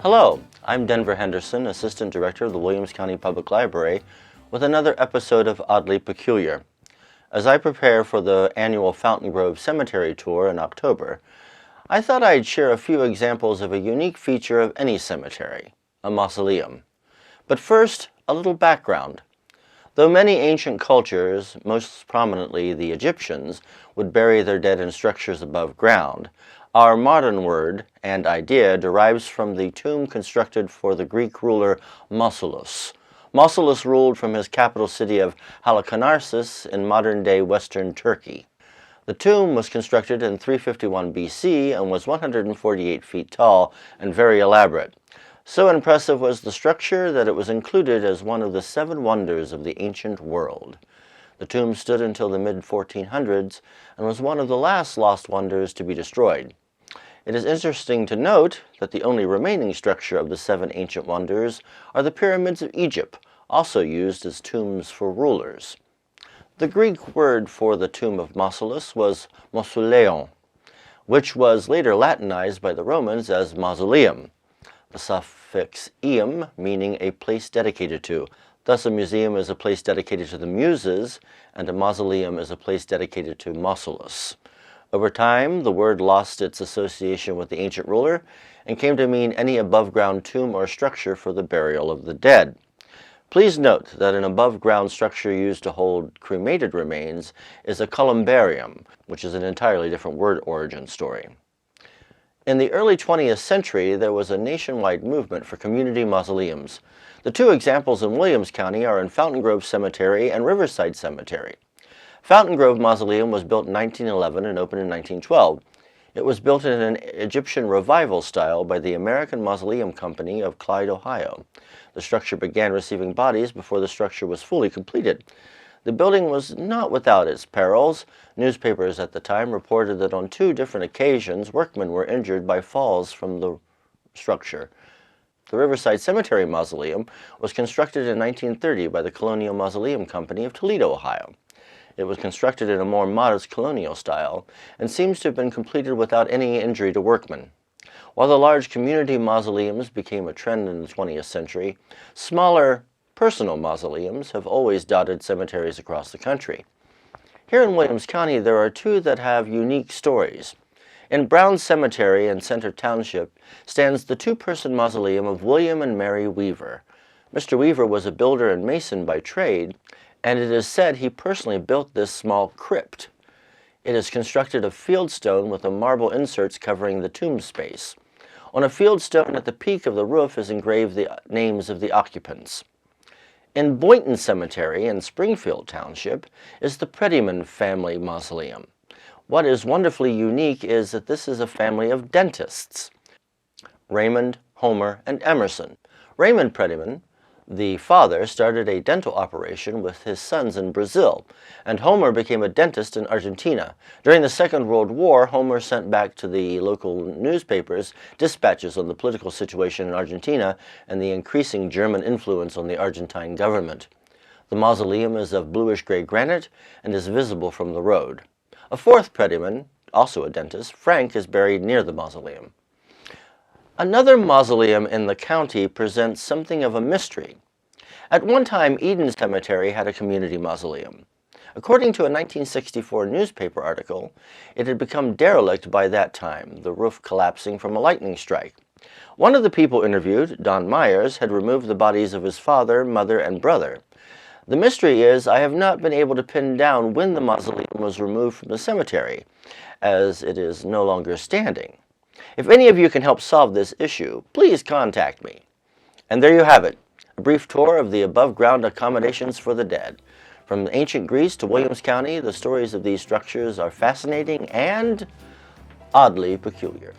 Hello, I'm Denver Henderson, Assistant Director of the Williams County Public Library, with another episode of Oddly Peculiar. As I prepare for the annual Fountain Grove Cemetery Tour in October, I thought I'd share a few examples of a unique feature of any cemetery, a mausoleum. But first, a little background. Though many ancient cultures, most prominently the Egyptians, would bury their dead in structures above ground, our modern word and idea derives from the tomb constructed for the Greek ruler Mausoleus. Mausoleus ruled from his capital city of Halicarnassus in modern-day western Turkey. The tomb was constructed in 351 BC and was 148 feet tall and very elaborate. So impressive was the structure that it was included as one of the 7 wonders of the ancient world. The tomb stood until the mid-1400s and was one of the last lost wonders to be destroyed. It is interesting to note that the only remaining structure of the 7 ancient wonders are the pyramids of Egypt, also used as tombs for rulers. The Greek word for the tomb of Mausoleus was Mausoleum, which was later Latinized by the Romans as mausoleum, the suffix "eum" meaning a place dedicated to. Thus, a museum is a place dedicated to the Muses, and a mausoleum is a place dedicated to Mausoleus. Over time, the word lost its association with the ancient ruler and came to mean any above-ground tomb or structure for the burial of the dead. Please note that an above-ground structure used to hold cremated remains is a columbarium, which is an entirely different word origin story. In the early 20th century, there was a nationwide movement for community mausoleums. The 2 examples in Williams County are in Fountain Grove Cemetery and Riverside Cemetery. Fountain Grove Mausoleum was built in 1911 and opened in 1912. It was built in an Egyptian revival style by the American Mausoleum Company of Clyde, Ohio. The structure began receiving bodies before the structure was fully completed. The building was not without its perils. Newspapers at the time reported that on 2 different occasions workmen were injured by falls from the structure. The Riverside Cemetery Mausoleum was constructed in 1930 by the Colonial Mausoleum Company of Toledo, Ohio. It was constructed in a more modest colonial style and seems to have been completed without any injury to workmen. While the large community mausoleums became a trend in the 20th century, smaller personal mausoleums have always dotted cemeteries across the country. Here in Williams County, there are 2 that have unique stories. In Brown Cemetery in Center Township stands the 2-person mausoleum of William and Mary Weaver. Mr. Weaver was a builder and mason by trade, and it is said he personally built this small crypt. It is constructed of fieldstone with the marble inserts covering the tomb space. On a fieldstone at the peak of the roof is engraved the names of the occupants. In Boynton Cemetery in Springfield Township is the Prettyman family mausoleum. What is wonderfully unique is that this is a family of dentists: Raymond, Homer, and Emerson. Raymond Prettyman, the father, started a dental operation with his sons in Brazil, and Homer became a dentist in Argentina. During the Second World War, Homer sent back to the local newspapers dispatches on the political situation in Argentina and the increasing German influence on the Argentine government. The mausoleum is of bluish-gray granite and is visible from the road. A 4th Prettyman, also a dentist, Frank, is buried near the mausoleum. Another mausoleum in the county presents something of a mystery. At one time, Eden Cemetery had a community mausoleum. According to a 1964 newspaper article, it had become derelict by that time, the roof collapsing from a lightning strike. One of the people interviewed, Don Myers, had removed the bodies of his father, mother, and brother. The mystery is I have not been able to pin down when the mausoleum was removed from the cemetery, as it is no longer standing. If any of you can help solve this issue, please contact me. And there you have it, a brief tour of the above-ground accommodations for the dead. From ancient Greece to Williams County, the stories of these structures are fascinating and oddly peculiar.